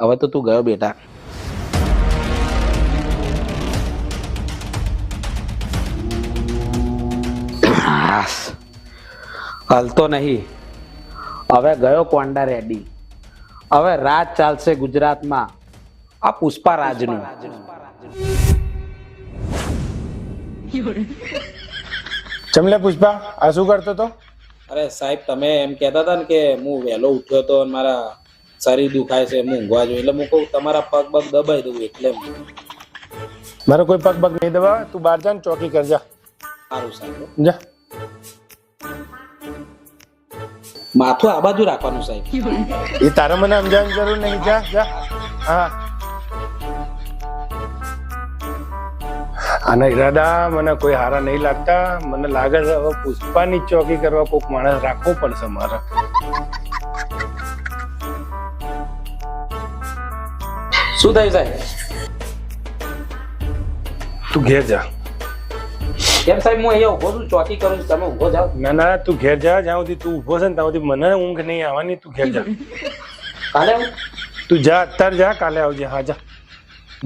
હવે તો તું ગયો બેટા. હલતો નહીં. હવે ગયો કોંડા રેડી. હવે રાજ ચાલશે ગુજરાતમાં આ પુષ્પા રાજનું. ચમલે પુષ્પા આ શું કરતો તો? અરે સાહેબ, તમે એમ કહેતા હતા ને કે હું વહેલો ઉઠ્યો હતો અને મારા શરીર દુખાય છે, હું ઊંઘવા જોઈએ, એટલે હું કહું તમારા પગ બગ દબાઈ દઉં એટલે. મારો કોઈ પગ બગ નહીં દબા. તું બહાર જા ને ચોકી કર જા. સારું સાહેબ. જા. માથું આ બાજુ રાખવાનું સાહેબ. એ તારે મને સમજાવવાની જરૂર નહીં. જા જા. હા, આના ઈરાદા મને કોઈ હારા નહીં લાગતા. મને લાગે છે હવે પુષ્પાની ચોકી કરવા કોઈક માણસ રાખવો પડશે મારે. શું થયું સાહેબ? તું ઘેર જા. કેમ સાહેબ? હું અહીંયા ઉભો છું, ચોકી કરું છું, તમે ઉભો જાઓ. ના ના, તું ઘેર જા. જ્યાં સુધી તું ઉભો છે ને ત્યાં સુધી મને ઊંઘ નહીં આવવાની. તું ઘેર જા. કાલે તું જા, અત્યારે જા, કાલે આવજે. હા જા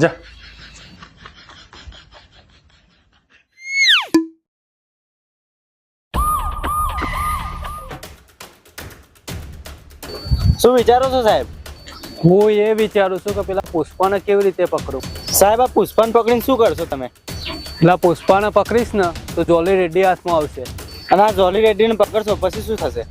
જા. શું વિચારો છો સાહેબ? હું એ વિચારું છું કે પેલા પુષ્પાને કેવી રીતે પકડું. સાહેબ આ પુષ્પાને પકડીને શું કરશો તમે? પેલા પુષ્પાને પકડીશ ને તો જોલી રેડ્ડી હાથમાં આવશે. અને આ જોલી રેડ્ડીને પકડશો પછી શું થશે?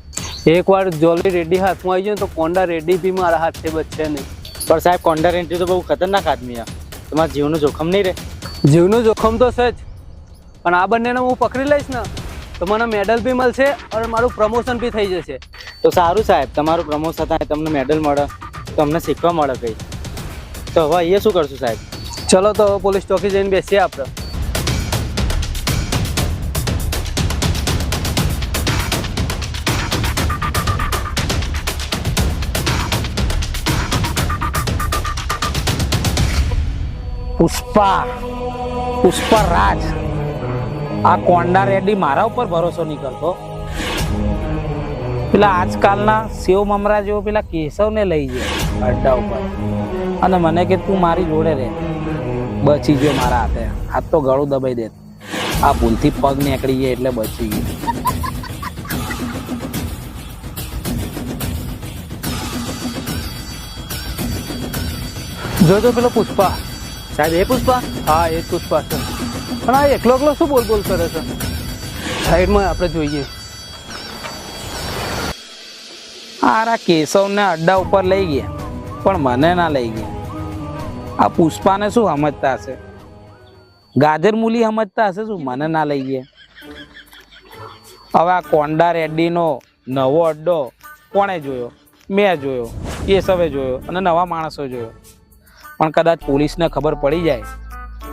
એકવાર જોલી રેડ્ડી હાથમાં આવી જાય તો કોંડા રેડ્ડી બી મારા હાથથી બચશે નહીં. પણ સાહેબ કોન્ડર એન્ટ્રી તો બહુ ખતરનાક આદમી છે. તમારા જીવનું જોખમ નહીં રહે? જીવનું જોખમ તો છે જ, પણ આ બંનેને હું પકડી લઈશ ને તો મને મેડલ બી મળશે અને મારું પ્રમોશન બી થઈ જશે. તો સારું સાહેબ, તમારું પ્રમોશન થાય, તમને મેડલ મળે, તો અમને શીખવા મળે કંઈ. તો હવે અહીંયા શું કરશું સાહેબ? ચલો તો પોલીસ ચોકી જઈને બેસીએ આપણે. પુષ્પા રાજ, આ કોંડા રેડ્ડી મારા ઉપર ભરોસો નહીં કરતો. પેલા આજકાલના સેવ મમરા જેવો પેલા કેશવને લઈ જાય અડ્ડા ઉપર અને મને કે તું મારી જોડે રહે. બચી ગયો મારા હાથે. હાથ તો ગળું દબાઈ દે. આ ભૂલથી પગ નીકળી ગયા એટલે બચી ગયું. જોજો પેલો પુષ્પા. સાહેબ એ પુષ્પા? હા એ જ પુષ્પા છે. પણ આ એકલો એકલો શું બોલ બોલ કરે છે? સાઈડમાં આપણે જોઈએ. આરા કેશવને અડ્ડા ઉપર લઈ ગયા પણ મને ના લઈ ગયા. આ પુષ્પાને શું સમજતા હશે? ગાજર મૂલી સમજતા હશે શું? મને ના લઈ ગયા. હવે આ કોંડા રેડ્ડીનો નવો અડ્ડો કોણે જોયો? મેં જોયો, કેશવે જોયો અને નવા માણસો જોયો. પણ કદાચ પોલીસને ખબર પડી જાય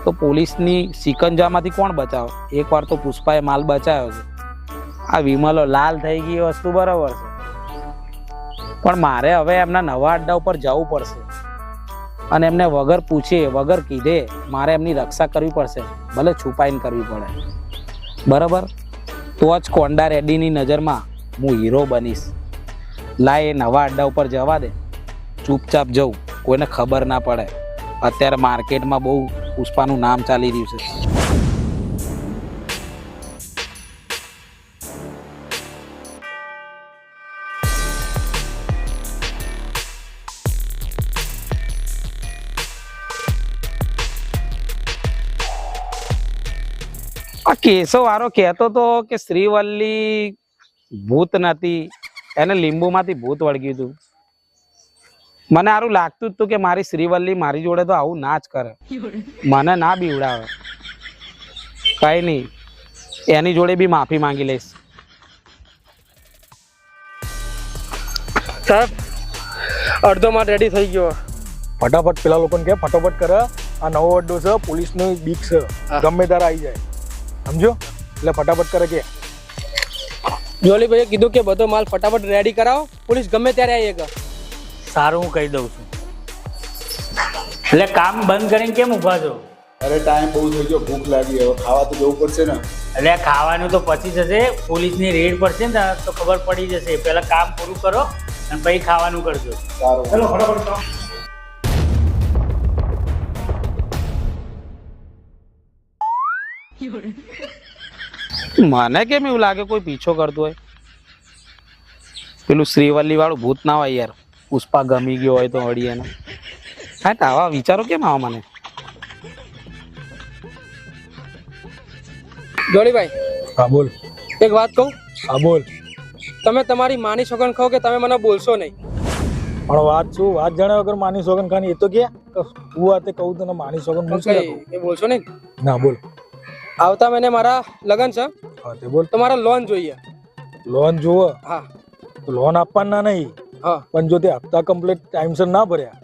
તો પોલીસની સિકંજામાંથી કોણ બચાવે? એકવાર તો પુષ્પાએ માલ બચાવ્યો છે. આ વિમલો લાલ થઈ ગઈ એ વસ્તુ બરાબર છે, પણ મારે હવે એમના નવા અડ્ડા ઉપર જવું પડશે અને એમને વગર પૂછે વગર કીધે મારે એમની રક્ષા કરવી પડશે, ભલે છુપાઈને કરવી પડે. બરાબર? તો જ કોંડા રેડ્ડીની નજરમાં હું હીરો બનીશ. લાય એ નવા અડ્ડા ઉપર જવા દે, ચૂપચાપ જવું, કોઈને ખબર ના પડે. અત્યારે માર્કેટમાં બહુ પુષ્પાનું નામ ચાલી રહ્યું છે. આ કેશવ વાળો કહેતો હતો કે શ્રીવલ્લી ભૂત નથી, એને લીંબુમાંથી ભૂત વળગ્યું હતું. મને સારું લાગતું જ હતું કે મારી શ્રીવલ્લી મારી જોડે તો આવું ના જ કરે, મને ના બીવડાવે. કઈ નહીં, એની જોડે બી માફી માંગી લઈશ. સાહેબ અડધો માર રેડી થઈ ગયો. ફટાફટ પેલા લોકોને કે ફટાફટ કરે. આ નવો અડ્ડો છે, પોલીસનો બીક છે, ગમે ત્યારે આવી જાય. સમજો? એટલે ફટાફટ કરે કે. જોલીભાઈએ કીધું કે બધો માલ ફટાફટ રેડી કરાવો, પોલીસ ગમે ત્યારે આવીએ. સારું, હું કહી દઉં છું. એટલે કામ બંધ કરીને કેમ ઊભા છો? અરે ટાઈમ બહુ થઈ ગયો, ભૂખ લાગી, હવે ખાવા તો જવું પડશે ને. એટલે ખાવાનું તો પછી જશે, પોલીસની રેડ પડશે ને તો ખબર પડી જશે. પહેલા કામ પૂરું કરો અને પછી ખાવાનું કરજો. સારું, ચલો ફટાફટ. મને કેમ એવું લાગે કોઈ પીછો કરતો હોય? પેલું શ્રીવલ્લી વાળું ભૂત ના હોય યાર, પુષ્પા ગમી ગયો હોય તો વળી એને. હા તો આવા વિચારો કેમ આવા મને? જોડીભાઈ હા બોલ. એક વાત કહું, હા બોલ. તમે તમારી માની સોગન કહો કે તમે મને બોલશો નહીં. પણ વાત શું, વાત જાણ્યા વગર માની સોગન ખાની એ તો કે હું વાતે કહું તને માની સોગન બોલ. એ બોલશો નહીં. ના બોલ. આવતા મહિને મારા લગ્ન છે, હા તે બોલ. તો મારા લોન જોઈએ. લોન જોવો હા તો લોન આપવાના નહીં, હા. પણ જો તે હપ્તા કમ્પ્લીટ ટાઈમસર ના ભર્યા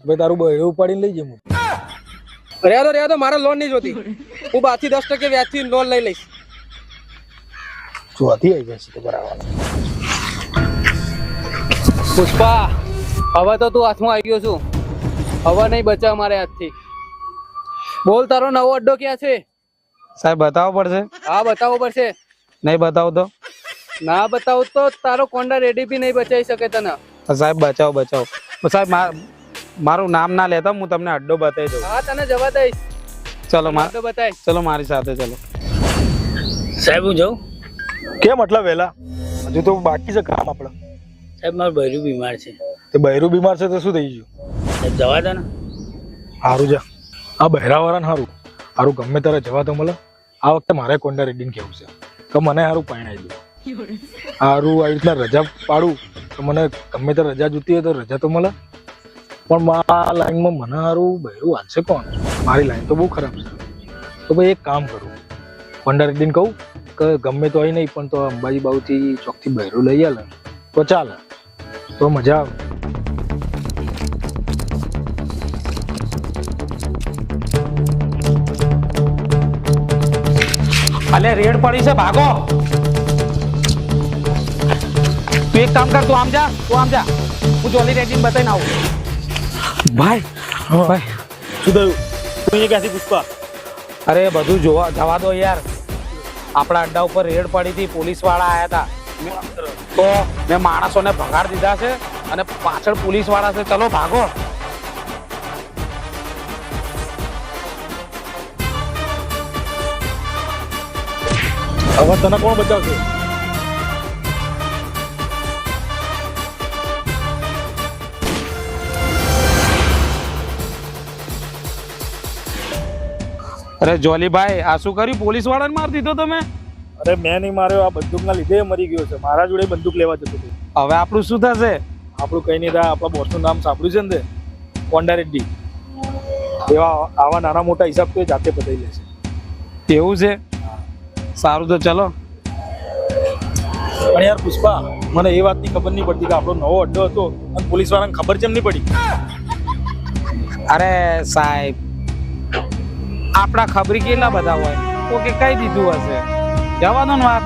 ભાઈ તારું બહેરું ઉપાડીને લઈ જઈએ. રહ્યા તો મારે લોન નહીં જોતી. હું 5 થી 10% વ્યાજથી લોન લઈ લઈશ. ચોથી આવી જશે તો બરાબર. પુષ્પા, હવે તો તું હાથમાં આવી ગયો છું. હવે નહીં બચાવ મારે હાથથી. બોલ, તારો નવો અડ્ડો ક્યાં છે? સાહેબ બતાવવો પડશે? હા, બતાવવો પડશે. નહીં બતાવો તો? ના બતાવું તો તારો કોન્ડા રેડી બી નહીં બચાવી શકે તને. સાહેબ બચાવો. તો સાહેબ મારું નામ ના લેતા, હું તમને અડ્ડો બતાવી દઉં. હા, તને જવા દઈશ. ચલો અડ્ડો બતાય. ચલો મારી સાથે ચલો. સાહેબ હું જાઉં? કેમ આટલા વહેલા? હજુ તો બાકી છે કામ આપણે. સાહેબ મારું બૈરું બીમાર છે. તે બહેરું બીમાર છે તો શું થઈ ગયું? સાહેબ જવા દો ને. સારું જા. આ બહેરાવાળાને સારું ગમે ત્યારે જવા તો મળે. આ વખતે મારે કોન્ડા રેડીને કેવું છે તો મને સારું પાણી દે. સારું આવી રીતના રજા પાડું તો મને ગમે ત્યારે રજા જોતી હોય તો રજા તો મળે. પણ આ લાઈનમાં મને સારું બહેરું વાંચશે કોણ? મારી લાઈન તો બહુ ખરાબ છે. તો ભાઈ એક કામ કરું, કોન્ડા રેડીને કહું કે ગમે તો અહીં નહીં પણ તો અંબાજી બાઉથી ચોકથી બહેરું લઈ આલે તો ચાલે, તો મજા આવે. અલે રેડ પડી છે, ભાગો. તું એક કામ કર, તું આમ જા. હું જોલી રેડીને બતાવીને આવું. ભાઈ શું થયું? તું અહીંયા ક્યાંથી પુષ્પા? અરે બધું જવા દો યાર. આપણા અડ્ડા ઉપર રેડ પડી હતી, પોલીસ વાળા આવ્યા હતા, તો મેં માણસોને ભગાડ દીધા છે અને પાછળ પોલીસ વાળા છે. ચલો ભાગો. હવે તને કોણ બચાવશે? અરે જોલીભાઈ, આ શું કર્યું? પોલીસ વાળાને માર દીધો તમે? અરે મેં નહીં માર્યો, આ બંદૂકના લીધે મરી ગયો છે. મારા જોડે બંદૂક લેવા જતો હતો. હવે આપણું શું થશે? આપણું કઈ નહીં થાય. આપણા બોસનું નામ સાંભળ્યું છે ને, કોન્ડા રેડ્ડી. એવા આવા નાના મોટા હિસાબ તો એ જાતે પતાવી લેશે. એવું છે? સારું તો ચલો. પણ યાર પુષ્પા, મને એ વાતની ખબર નહીં પડતી કે આપણો નવો અડ્ડો હતો અને પોલીસ વાળાને ખબર કેમ નહીં પડી? અરે સાહેબ, આપણા ખબરી કેટલા બધા હોય, તો કે કઈ દીધું હશે. જવા દો ને વાત.